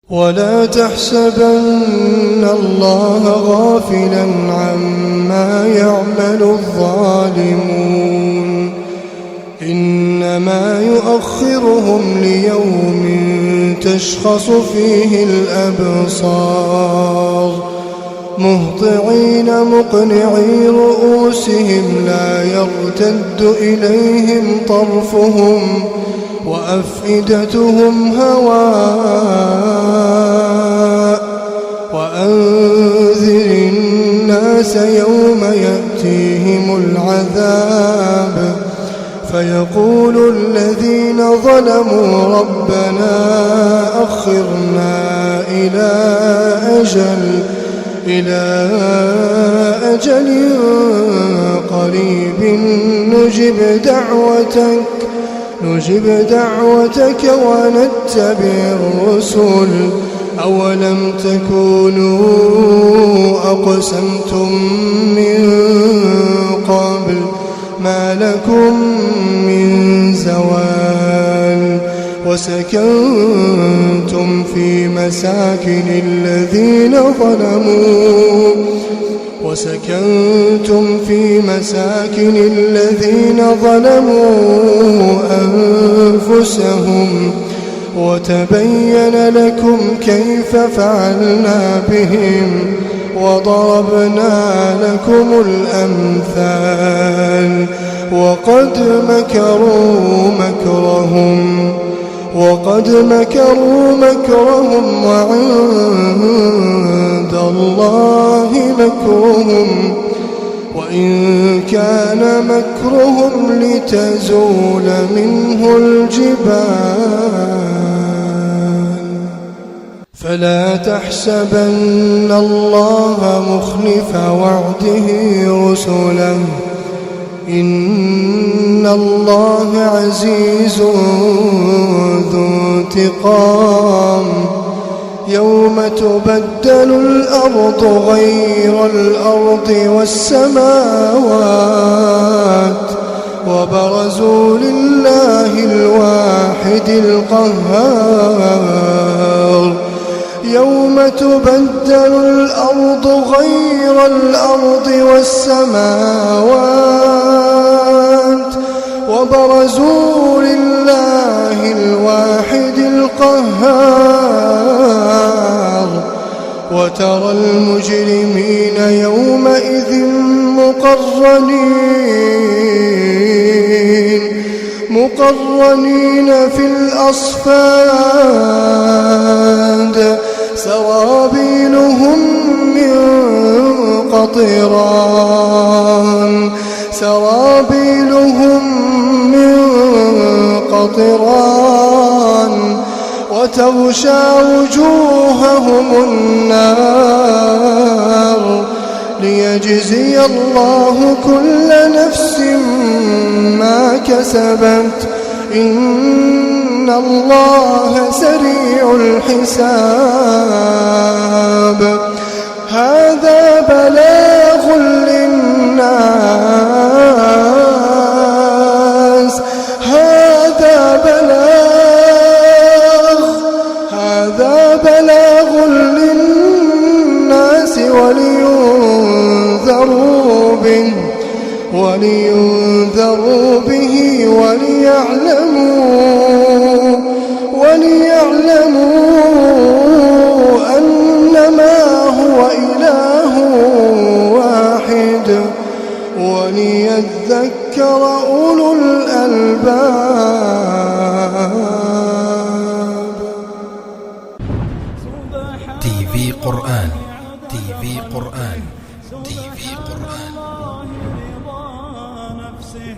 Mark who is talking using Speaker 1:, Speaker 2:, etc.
Speaker 1: ولا تحسبن الله غافلا عما يعمل الظالمون إنما يؤخرهم ليوم تشخص فيه الأبصار مهطعين مقنعي رؤوسهم لا يرتد إليهم طرفهم وأفئدتهم هواء وأنذر الناس يوم يأتيهم العذاب فيقول الذين ظلموا ربنا أخرنا إلى أجل قريب نجب دعوتك ونتبع الرسل أولم تكونوا أقسمتم من قبل ما لكم من زوال وسكنتم في مساكن الذين ظلموا أنفسهم وتبين لكم كيف فعلنا بهم وضربنا لكم الأمثال وقد مكروا مكرهم وعند الله مكرهم وإن كان مكرهم لتزول منه الجبال فلا تحسبن الله مخلف وعده رسله إن الله عزيز ذو انتقام يوم تبدل الأرض غير الأرض والسماوات وبرزوا لله الواحد القهار يوم تبدل الأرض غير الأرض والسماوات وبرزوا لله الواحد القهار وترى المجرمين يومئذ مقرنين في الأصفاد سرابيلهم من قطران وتغشى وجوههم النار ليجزي الله كل نفس ما كسبت إن الله سريع الحساب هذا بلاغ للناس ولينذروا به وليعلموا أنما هو إله واحد وليذكر أولو الألباب.
Speaker 2: TV قرآن
Speaker 3: رضا نفسه